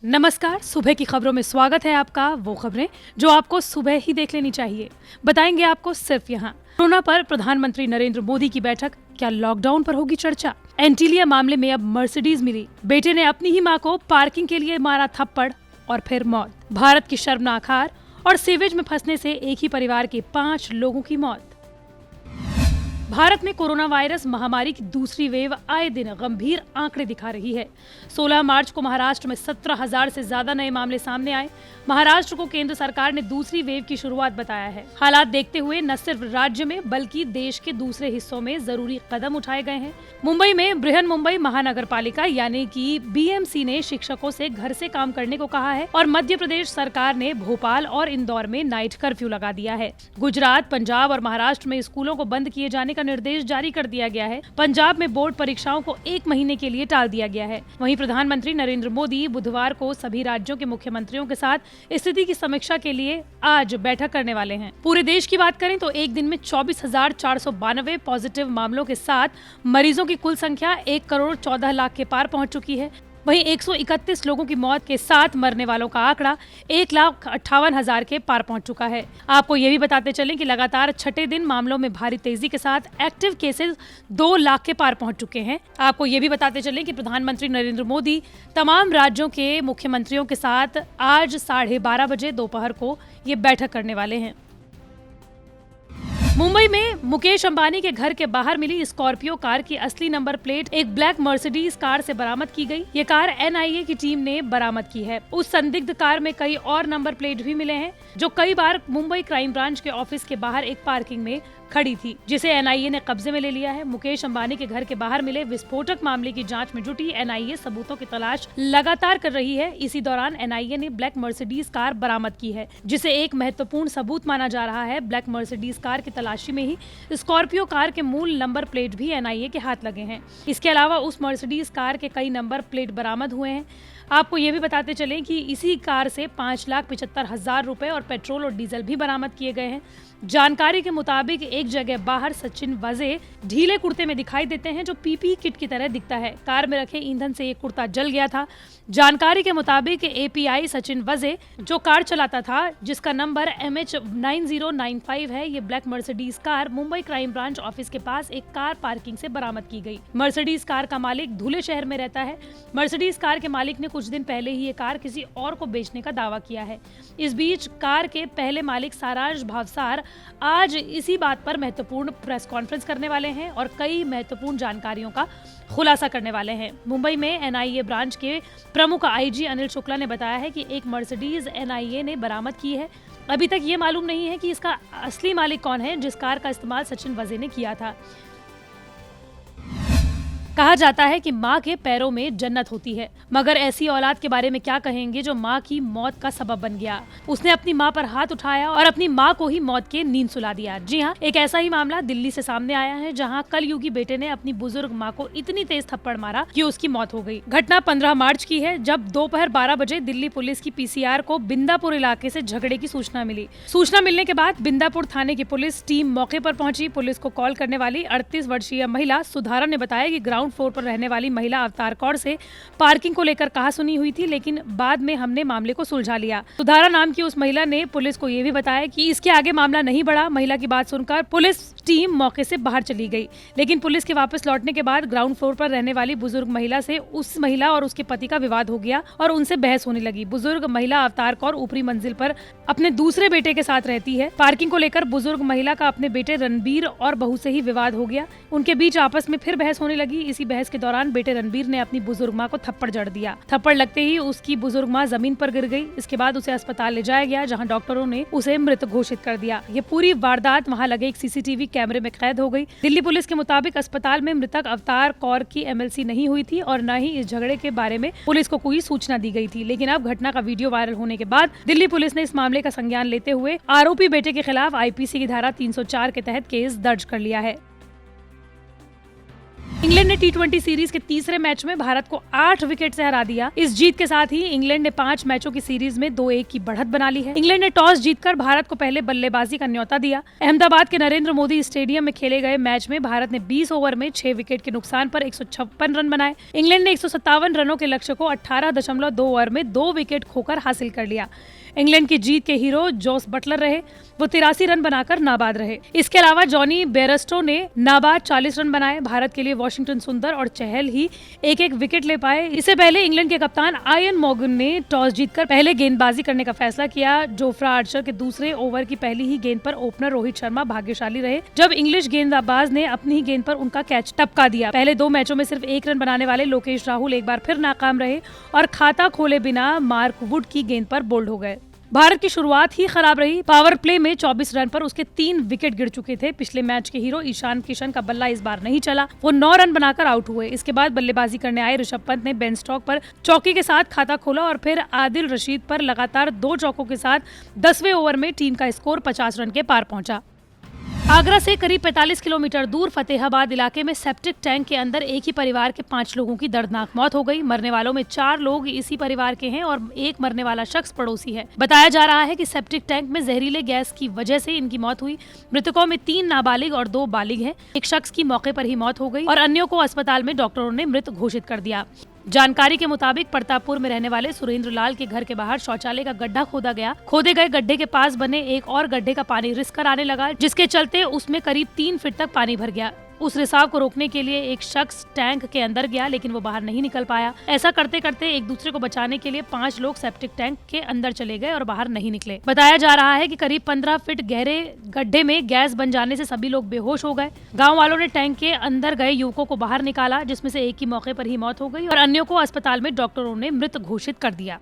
नमस्कार। सुबह की खबरों में स्वागत है आपका। वो खबरें जो आपको सुबह ही देख लेनी चाहिए, बताएंगे आपको सिर्फ यहाँ। कोरोना पर प्रधानमंत्री नरेंद्र मोदी की बैठक, क्या लॉकडाउन पर होगी चर्चा? एंटीलिया मामले में अब मर्सिडीज मिली, बेटे ने अपनी ही मां को पार्किंग के लिए मारा थप्पड़ और फिर मौत। भारत की शर्मनाक हार और सीवेज में फंसने से एक ही परिवार के 5 लोगों की मौत। भारत में कोरोना वायरस महामारी की दूसरी वेव आए दिन गंभीर आंकड़े दिखा रही है। 16 मार्च को महाराष्ट्र में 17,000 से ज्यादा नए मामले सामने आए। महाराष्ट्र को केंद्र सरकार ने दूसरी वेव की शुरुआत बताया है। हालात देखते हुए न सिर्फ राज्य में बल्कि देश के दूसरे हिस्सों में जरूरी कदम उठाए गए हैं। मुंबई में बृहन मुंबई महानगर पालिका यानी कि बीएमसी ने शिक्षकों से घर से काम करने को कहा है और मध्य प्रदेश सरकार ने भोपाल और इंदौर में नाइट कर्फ्यू लगा दिया है। गुजरात, पंजाब और महाराष्ट्र में स्कूलों को बंद किए जाने का निर्देश जारी कर दिया गया है। पंजाब में बोर्ड परीक्षाओं को 1 महीने के लिए टाल दिया गया है। वहीं प्रधानमंत्री नरेंद्र मोदी बुधवार को सभी राज्यों के मुख्यमंत्रियों के साथ स्थिति की समीक्षा के लिए आज बैठक करने वाले हैं। पूरे देश की बात करें तो एक दिन में 24,492 पॉजिटिव मामलोों के साथ मरीजों की कुल संख्या 1 करोड़ 14 लाख के पार पहुंच चुकी है। वहीं 131 लोगों की मौत के साथ मरने वालों का आंकड़ा 1,58,000 के पार पहुंच चुका है। आपको ये भी बताते चलें कि लगातार छठे दिन मामलों में भारी तेजी के साथ एक्टिव केसेस 2 लाख के पार पहुंच चुके हैं। आपको ये भी बताते चलें कि प्रधानमंत्री नरेंद्र मोदी तमाम राज्यों के मुख्यमंत्रियों के साथ आज 12:30 बजे दोपहर को ये बैठक करने वाले हैं। मुंबई में मुकेश अंबानी के घर के बाहर मिली स्कॉर्पियो कार की असली नंबर प्लेट एक ब्लैक मर्सिडीज कार से बरामद की गई। ये कार एनआईए की टीम ने बरामद की है। उस संदिग्ध कार में कई और नंबर प्लेट भी मिले हैं जो कई बार मुंबई क्राइम ब्रांच के ऑफिस के बाहर एक पार्किंग में खड़ी थी, जिसे एनआईए ने कब्जे में ले लिया है। मुकेश अंबानी के घर के बाहर मिले विस्फोटक मामले की जांच में जुटी एनआईए सबूतों की तलाश लगातार कर रही है। इसी दौरान एनआईए ने ब्लैक मर्सिडीज कार बरामद की है, जिसे एक महत्वपूर्ण सबूत माना जा रहा है। ब्लैक मर्सिडीज कार की तलाशी में ही स्कॉर्पियो कार के मूल नंबर प्लेट भी एनआईए के हाथ लगे हैं। इसके अलावा उस मर्सिडीज कार के कई नंबर प्लेट बरामद हुए हैं। आपको ये भी बताते चलें कि इसी कार से 5,75,000 रुपए और पेट्रोल और डीजल भी बरामद किए गए हैं। जानकारी के मुताबिक एक जगह बाहर सचिन वजे ढीले कुर्ते में दिखाई देते हैं जो पीपी किट की तरह दिखता है। कार में रखे ईंधन से ये कुर्ता जल गया था। जानकारी के मुताबिक एपीआई सचिन वजे जो कार चलाता था, जिसका नंबर MH9095 है, ये black Mercedes car Mumbai crime branch office के पास एक कार पार्किंग से बरामद की गई। मर्सिडीज कार का मालिक धुले शहर में रहता है। मर्सिडीज कार के मालिक ने कुछ दिन पहले ही ये कार किसी और को बेचने का दावा किया है। इस बीच कार के पहले मालिक सारांश भावसार आज इसी बात पर महत्वपूर्ण प्रेस कॉन्फ्रेंस करने वाले हैं और कई महत्वपूर्ण जानकारियों का खुलासा करने वाले हैं। मुंबई में एनआईए ब्रांच के प्रमुख आईजी अनिल शुक्ला ने बताया है कि एक मर्सिडीज एनआईए ने बरामद की है। अभी तक ये मालूम नहीं है कि इसका असली मालिक कौन है, जिस कार का इस्तेमाल सचिन वजे ने किया था। कहा जाता है कि माँ के पैरों में जन्नत होती है, मगर ऐसी औलाद के बारे में क्या कहेंगे जो माँ की मौत का सबब बन गया। उसने अपनी माँ पर हाथ उठाया और अपनी माँ को ही मौत के नींद सुला दिया। जी हाँ, एक ऐसा ही मामला दिल्ली से सामने आया है, जहाँ कलयुगी बेटे ने अपनी बुजुर्ग माँ को इतनी तेज थप्पड़ मारा कि उसकी मौत हो गई। घटना 15 मार्च की है, जब दोपहर 12 बजे दिल्ली पुलिस की पीसीआर को बिंदापुर इलाके से झगड़े की सूचना मिली। सूचना मिलने के बाद बिंदापुर थाने की पुलिस टीम मौके पर पहुंची। पुलिस को कॉल करने वाली 38 वर्षीय महिला सुधारा ने बताया कि ग्राउंड फ्लोर पर रहने वाली महिला अवतार कौर से पार्किंग को लेकर कहासुनी हुई थी, लेकिन बाद में हमने मामले को सुलझा लिया। सुधारा नाम की उस महिला ने पुलिस को यह भी बताया कि इसके आगे मामला नहीं बढ़ा। महिला की बात सुनकर पुलिस टीम मौके से बाहर चली गई, लेकिन पुलिस के वापस लौटने के बाद ग्राउंड फ्लोर पर रहने वाली बुजुर्ग महिला से उस महिला और उसके पति का विवाद हो गया और उनसे बहस होने लगी। बुजुर्ग महिला अवतार कौर ऊपरी मंजिल पर अपने दूसरे बेटे के साथ रहती है। पार्किंग को लेकर बुजुर्ग महिला का अपने बेटे रणबीर और बहू से ही विवाद हो गया। उनके बीच आपस में फिर बहस होने लगी। इसी बहस के दौरान बेटे रणबीर ने अपनी बुजुर्ग माँ को थप्पड़ जड़ दिया। थप्पड़ लगते ही उसकी बुजुर्ग माँ जमीन पर गिर गई। इसके बाद उसे अस्पताल ले जाया गया, जहाँ डॉक्टरों ने उसे मृत घोषित कर दिया। ये पूरी वारदात वहाँ लगे एक सीसीटीवी कैमरे में कैद हो गई। दिल्ली पुलिस के मुताबिक अस्पताल में मृतक अवतार कौर की एमएलसी नहीं हुई थी और न ही इस झगड़े के बारे में पुलिस को कोई सूचना दी गई थी। लेकिन अब घटना का वीडियो वायरल होने के बाद दिल्ली पुलिस ने इस मामले का संज्ञान लेते हुए आरोपी बेटे के खिलाफ आईपीसी की धारा 304 के तहत केस दर्ज कर लिया है। इंग्लैंड ने टी20 सीरीज के तीसरे मैच में भारत को 8 विकेट से हरा दिया। इस जीत के साथ ही इंग्लैंड ने 5 मैचों की सीरीज में 2-1 की बढ़त बना ली है। इंग्लैंड ने टॉस जीतकर भारत को पहले बल्लेबाजी का न्योता दिया। अहमदाबाद के नरेंद्र मोदी स्टेडियम में खेले गए मैच में भारत ने 20 ओवर में 6 विकेट के नुकसान पर 156 रन बनाए। इंग्लैंड ने 157 रनों के लक्ष्य को 18.2 ओवर में 2 विकेट खोकर हासिल कर लिया। इंग्लैंड की जीत के हीरो जोस बटलर रहे, वो 83 रन बनाकर नाबाद रहे। इसके अलावा जॉनी बेयरस्टो ने नाबाद 40 रन बनाए। भारत के लिए वॉशिंगटन सुंदर और चहल ही एक एक विकेट ले पाए। इससे पहले इंग्लैंड के कप्तान आयन मॉर्गन ने टॉस जीतकर पहले गेंदबाजी करने का फैसला किया। जोफ्रा आर्चर के दूसरे ओवर की पहली ही गेंद पर ओपनर रोहित शर्मा भाग्यशाली रहे, जब इंग्लिश गेंदबाज ने अपनी ही गेंद पर उनका कैच टपका दिया। पहले 2 मैचों में सिर्फ 1 रन बनाने वाले लोकेश राहुल एक बार फिर नाकाम रहे और खाता खोले बिना मार्क वुड की गेंद पर बोल्ड हो गए। भारत की शुरुआत ही खराब रही। पावर प्ले में 24 रन पर उसके 3 विकेट गिर चुके थे। पिछले मैच के हीरो ईशान किशन का बल्ला इस बार नहीं चला, वो 9 रन बनाकर आउट हुए। इसके बाद बल्लेबाजी करने आए ऋषभ पंत ने बेन स्टॉक पर चौके के साथ खाता खोला और फिर आदिल रशीद पर लगातार 2 चौकों के साथ 10वें ओवर में टीम का स्कोर 50 रन के पार पहुंचा। आगरा से करीब 45 किलोमीटर दूर फतेहाबाद इलाके में सेप्टिक टैंक के अंदर एक ही परिवार के 5 लोगों की दर्दनाक मौत हो गई। मरने वालों में 4 लोग इसी परिवार के हैं और एक मरने वाला शख्स पड़ोसी है। बताया जा रहा है कि सेप्टिक टैंक में जहरीले गैस की वजह से इनकी मौत हुई। मृतकों में 3 नाबालिग और 2 बालिग हैं। एक शख्स की मौके पर ही मौत हो गई और अन्यों को अस्पताल में डॉक्टरों ने मृत घोषित कर दिया। जानकारी के मुताबिक प्रतापपुर में रहने वाले सुरेंद्र लाल के घर के बाहर शौचालय का गड्ढा खोदा गया। खोदे गए गड्ढे के पास बने एक और गड्ढे का पानी रिस कर आने लगा, जिसके चलते उसमें करीब 3 फीट तक पानी भर गया। उस रिसाव को रोकने के लिए एक शख्स टैंक के अंदर गया, लेकिन वो बाहर नहीं निकल पाया। ऐसा करते करते एक दूसरे को बचाने के लिए 5 लोग सेप्टिक टैंक के अंदर चले गए और बाहर नहीं निकले। बताया जा रहा है कि करीब 15 फीट गहरे गड्ढे में गैस बन जाने से सभी लोग बेहोश हो गए। गाँव वालों ने टैंक के अंदर गए युवकों को बाहर निकाला, जिसमें से एक की मौके पर ही मौत हो गई और अन्यों को अस्पताल में डॉक्टरों ने मृत घोषित कर दिया।